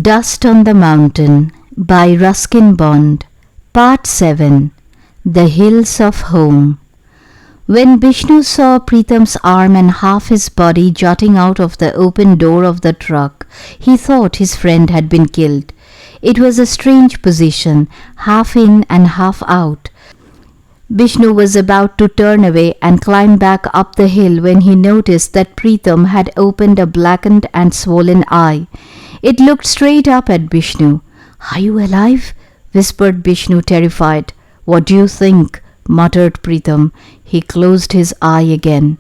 Dust on the Mountain by Ruskin Bond. Part 7. The Hills of Home. When Bisnu saw Pritam's arm and half his body jutting out of the open door of the truck, he thought his friend had been killed. It was a strange position, half in and half out. Bisnu was about to turn away and climb back up the hill when he noticed that Pritam had opened a blackened and swollen eye. It looked straight up at Bisnu. "Are you alive?" whispered Bisnu, terrified. "What do you think?" muttered Pritam. He closed his eye again.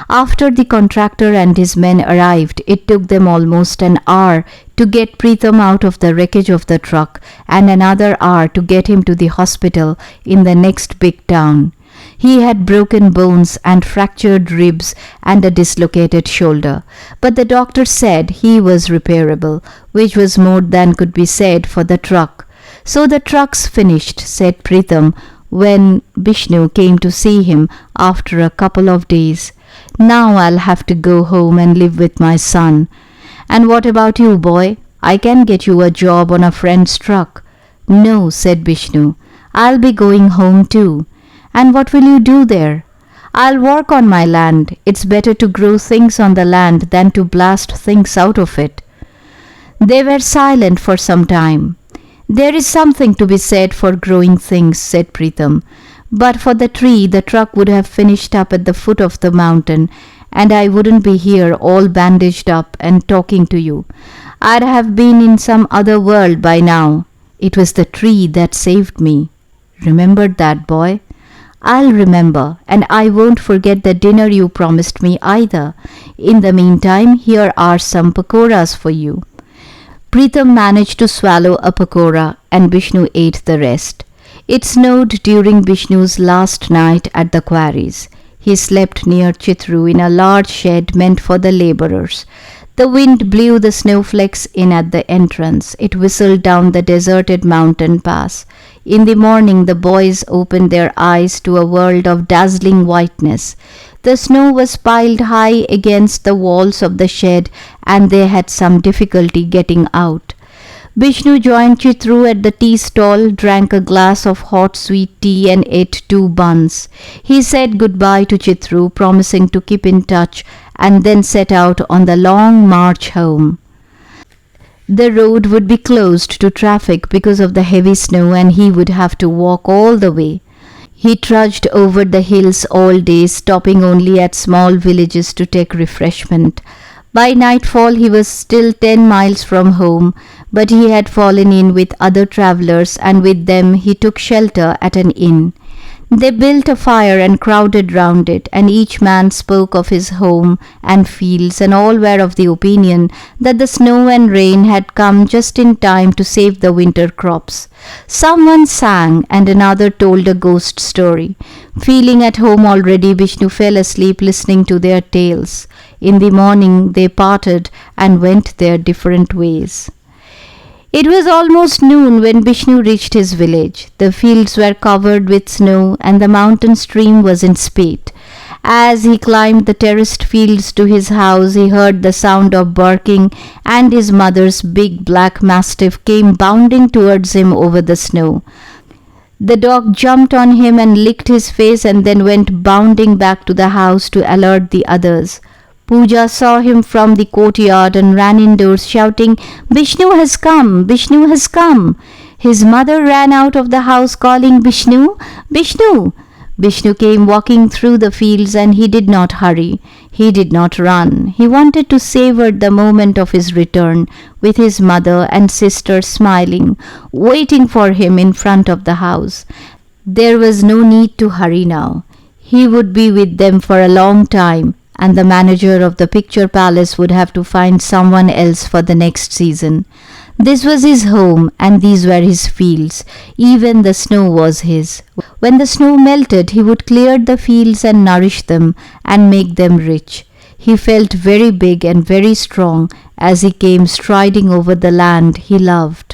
After the contractor and his men arrived, it took them almost an hour to get Pritam out of the wreckage of the truck and another hour to get him to the hospital in the next big town. He had broken bones and fractured ribs and a dislocated shoulder, but the doctor said he was repairable, which was more than could be said for the truck. "So the truck's finished," said Pritam when Bisnu came to see him after a couple of days. "Now I'll have to go home and live with my son." "And what about you, boy? I can get you a job on a friend's truck." "No," said Bisnu. "I'll be going home too." "And what will you do there?" "I'll work on my land. It's better to grow things on the land than to blast things out of it." They were silent for some time. "There is something to be said for growing things," said Pritam. "But for the tree, the truck would have finished up at the foot of the mountain, and I wouldn't be here all bandaged up and talking to you. I'd have been in some other world by now. It was the tree that saved me. Remember that, boy?" "I'll remember, and I won't forget the dinner you promised me either. In the meantime, here are some pakoras for you." Pritam managed to swallow a pakora, and Bisnu ate the rest. It snowed during Bishnu's last night at the quarries. He slept near Chitru in a large shed meant for the labourers. The wind blew the snowflakes in at the entrance. It whistled down the deserted mountain pass. In the morning the boys opened their eyes to a world of dazzling whiteness. The snow was piled high against the walls of the shed, and they had some difficulty getting out. Bisnu joined Chitru at the tea stall, drank a glass of hot sweet tea and ate 2 buns. He said goodbye to Chitru, promising to keep in touch, and then set out on the long march home. The road would be closed to traffic because of the heavy snow, and he would have to walk all the way. He trudged over the hills all day, stopping only at small villages to take refreshment. By nightfall he was still 10 miles from home, but he had fallen in with other travellers, and with them he took shelter at an inn. They built a fire and crowded round it, and each man spoke of his home and fields, and all were of the opinion that the snow and rain had come just in time to save the winter crops. Someone sang, and another told a ghost story. Feeling at home already, Bisnu fell asleep listening to their tales. In the morning they parted and went their different ways. It was almost noon when Bisnu reached his village. The fields were covered with snow, and the mountain stream was in spate. As he climbed the terraced fields to his house, he heard the sound of barking, and his mother's big black mastiff came bounding towards him over the snow. The dog jumped on him and licked his face, and then went bounding back to the house to alert the others. Pooja saw him from the courtyard and ran indoors shouting, "Bisnu has come! Bisnu has come!" His mother ran out of the house calling, "Bisnu! Bisnu!" Bisnu came walking through the fields, and he did not hurry. He did not run. He wanted to savor the moment of his return, with his mother and sister smiling, waiting for him in front of the house. There was no need to hurry now. He would be with them for a long time, and the manager of the picture palace would have to find someone else for the next season. This was his home, and these were his fields. Even the snow was his. When the snow melted, he would clear the fields and nourish them and make them rich. He felt very big and very strong as he came striding over the land he loved.